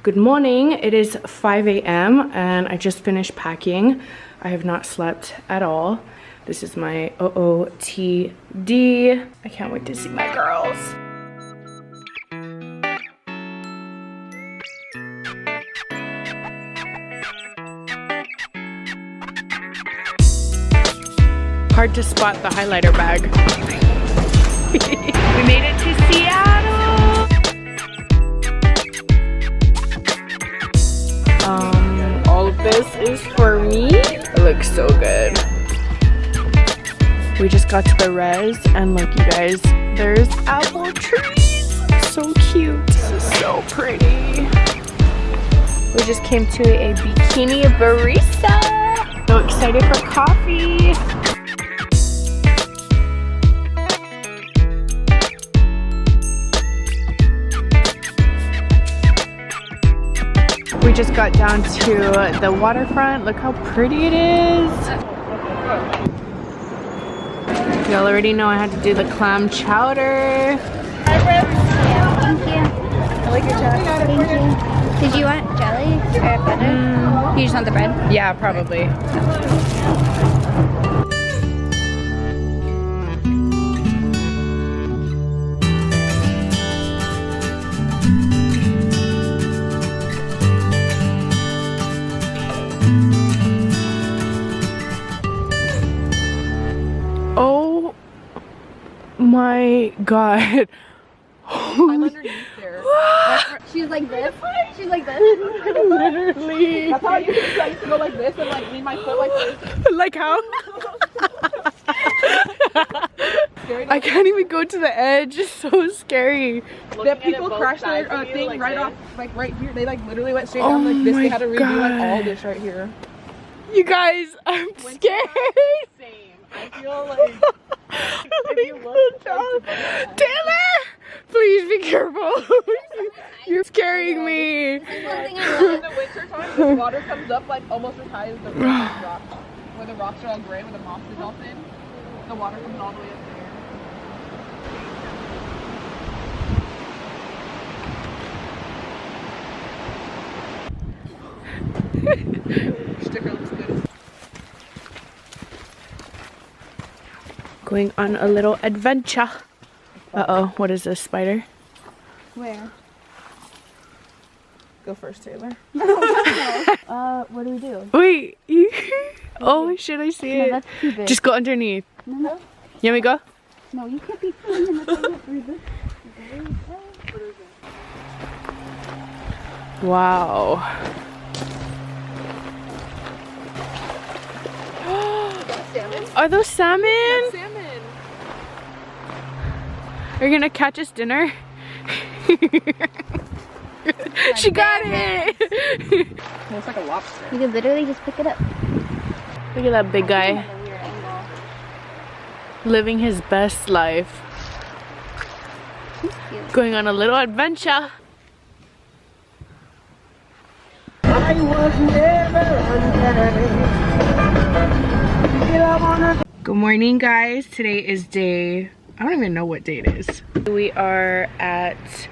Good morning. It is 5 a.m. and I just finished packing. I have not slept at all. This is my OOTD. I can't wait to see my girls. Hard to spot the highlighter bag. We made it to Seattle. All of this is for me. It looks so good. We just got to the res and look, you guys, there's apple trees. So cute. This is so pretty. We just came to a bikini barista. So excited for coffee. We just got down to the waterfront. Look how pretty it is. Y'all already know I had to do the clam chowder. Thank you. I like your chowder. Thank you. Did you want jelly or butter? You just want the bread? Yeah, probably. Oh my god. I'm underneath there. She's like this. She's like this. Literally. That's how I used to do. I used to go like this and like lean my foot like this. Like how? I can't even go to the edge. It's so scary. The people crashed their thing like right off, like right here. They like literally went straight down like this. They had to redo like all this right here. You guys, I'm scared. Same. I feel like if you look Taylor, please be careful. You're scaring me. in the winter time, the water comes up like almost as high as the rocks. Where the rocks are all gray, where the moss is all thin. The water comes all the way up there. Sticker looks good. Going on a little adventure. Uh-oh, what is this, spider? Where? Go first, Taylor. What do we do? Wait. Oh, should I see it? That's too big. Just go underneath. No. You want me to go? No, you can't be pulling in the toilet. Wow. Salmon? Are those salmon? Salmon. Are you gonna catch us dinner? She got it! It looks like a lobster. You could literally just pick it up. Look at that big guy. At a weird angle. Living his best life. He's cute. Going on a little adventure. I was never Good morning, guys. Today is day, I don't even know what day it is. We are at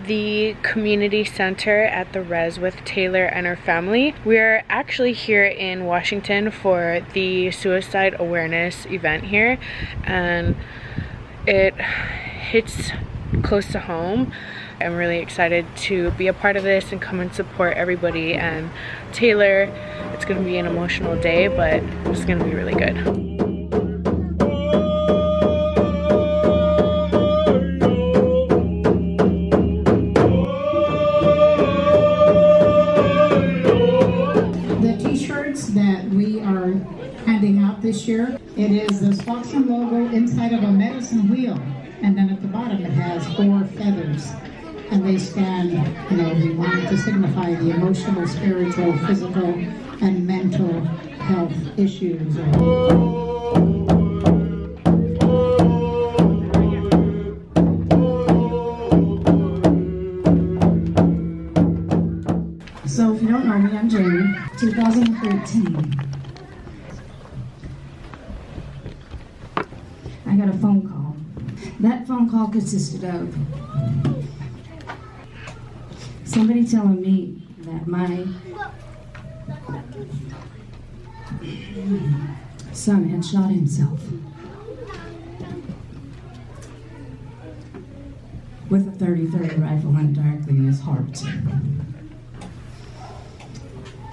the community center at the res with Taylor and her family. We're actually here in Washington for the suicide awareness event here, and it hits close to home. I'm really excited to be a part of this and come and support everybody and Taylor. It's gonna be an emotional day, but it's gonna be really good. That we are handing out this year. It is the Squaxin logo inside of a medicine wheel, and then at the bottom it has 4 feathers, and they stand, you know, we want to signify the emotional, spiritual, physical, and mental health issues. So if you don't know me, I'm Jamie. 2013. I got a phone call. That phone call consisted of somebody telling me that my son had shot himself with a .30-30 rifle and directly in his heart.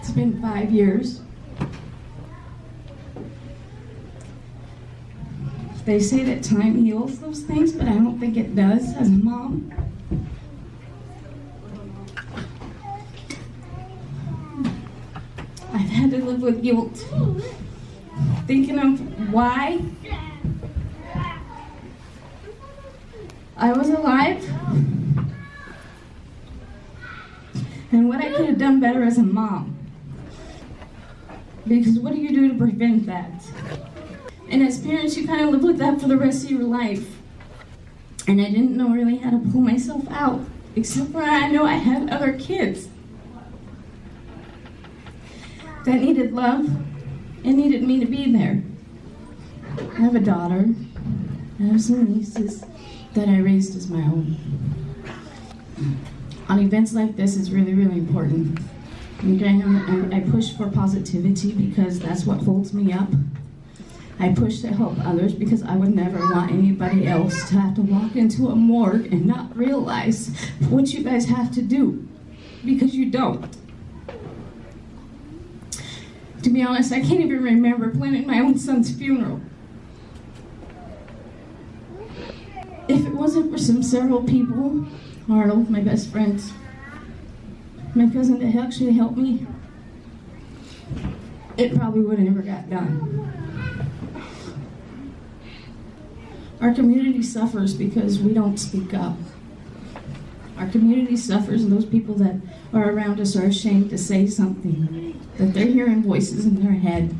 It's been 5 years. They say that time heals those things, but I don't think it does as a mom. I've had to live with guilt, thinking of why I was alive and what I could have done better as a mom. Because what do you do to prevent that? And as parents, you kind of live with that for the rest of your life. And I didn't know really how to pull myself out, except for I know I had other kids that needed love and needed me to be there. I have a daughter, I have some nieces that I raised as my own. On events like this, it's really, really important. Okay, I push for positivity because that's what holds me up. I push to help others because I would never want anybody else to have to walk into a morgue and not realize what you guys have to do, because you don't. To be honest, I can't even remember planning my own son's funeral. If it wasn't for several people, Arnold, my best friend, my cousin that actually helped me, it probably would have never got done. Our community suffers because we don't speak up. Our community suffers, and those people that are around us are ashamed to say something, that they're hearing voices in their head.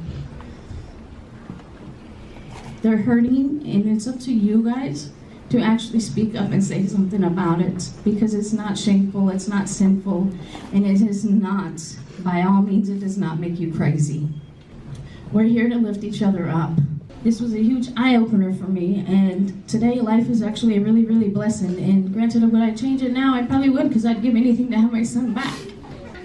They're hurting, and it's up to you guys to actually speak up and say something about it, because it's not shameful, it's not sinful, and it is not, by all means, it does not make you crazy. We're here to lift each other up. This was a huge eye-opener for me, and today life is actually a really, really blessing. And granted, would I change it now? I probably would, because I'd give anything to have my son back.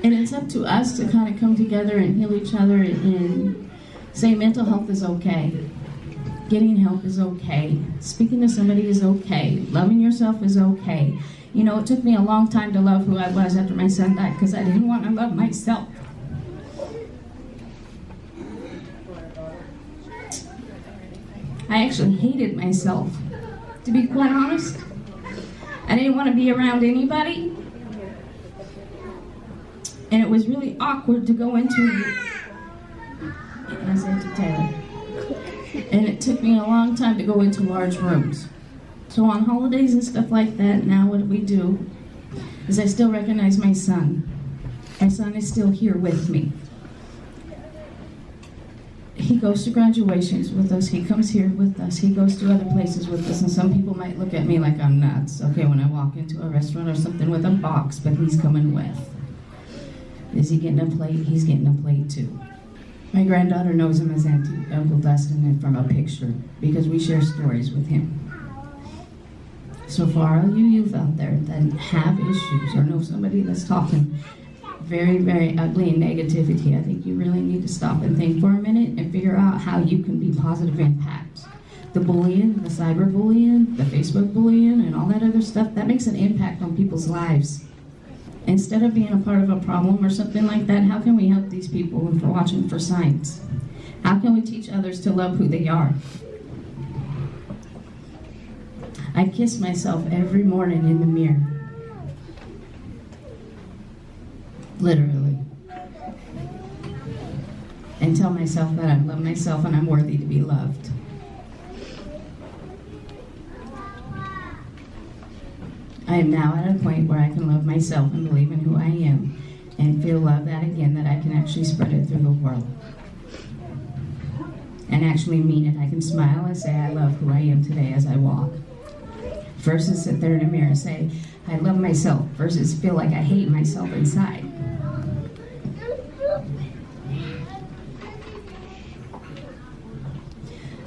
And it's up to us to kind of come together and heal each other and say mental health is okay. Getting help is okay. Speaking to somebody is okay. Loving yourself is okay. You know, it took me a long time to love who I was after my son died, because I didn't want to love myself. I actually hated myself, to be quite honest. I didn't want to be around anybody. And it was really awkward to go into, I said to Taylor, and it took me a long time to go into large rooms. So on holidays and stuff like that, now what we do is I still recognize my son. My son is still here with me. He goes to graduations with us, he comes here with us, he goes to other places with us, and some people might look at me like I'm nuts, okay, when I walk into a restaurant or something with a box, but he's coming with. Is he getting a plate? He's getting a plate too. My granddaughter knows him as Uncle Dustin from a picture, because we share stories with him. So for all you youth out there that have issues or know somebody that's talking very, very ugly and negativity, I think you really need to stop and think for a minute and figure out how you can be positive impact. The bullying, the cyberbullying, the Facebook bullying, and all that other stuff, that makes an impact on people's lives. Instead of being a part of a problem or something like that, how can we help these people if we're watching for signs? How can we teach others to love who they are? I kiss myself every morning in the mirror. Literally. And tell myself that I love myself and I'm worthy to be loved. I am now at a point where I can love myself and believe in who I am and feel love that again, that I can actually spread it through the world. And actually mean it. I can smile and say I love who I am today as I walk. Versus sit there in the mirror and say, I love myself, versus feel like I hate myself inside.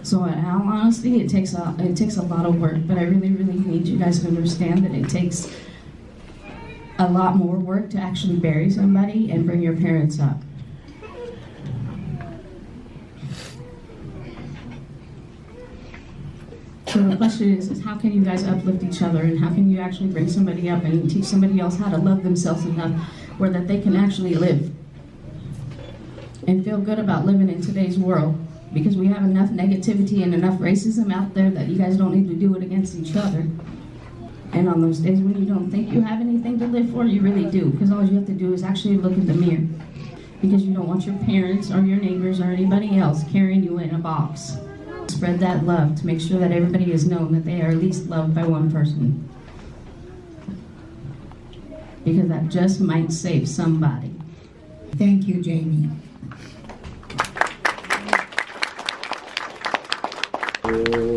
So in all honesty, it takes a lot of work, but I really, really need you guys to understand that it takes a lot more work to actually bury somebody and bring your parents up. So the question is how can you guys uplift each other, and how can you actually bring somebody up and teach somebody else how to love themselves enough where that they can actually live and feel good about living in today's world, because we have enough negativity and enough racism out there that you guys don't need to do it against each other. And on those days when you don't think you have anything to live for, you really do, because all you have to do is actually look in the mirror, because you don't want your parents or your neighbors or anybody else carrying you in a box. Spread that love to make sure that everybody is known that they are at least loved by one person, because that just might save somebody. Thank you, Jamie. Oh.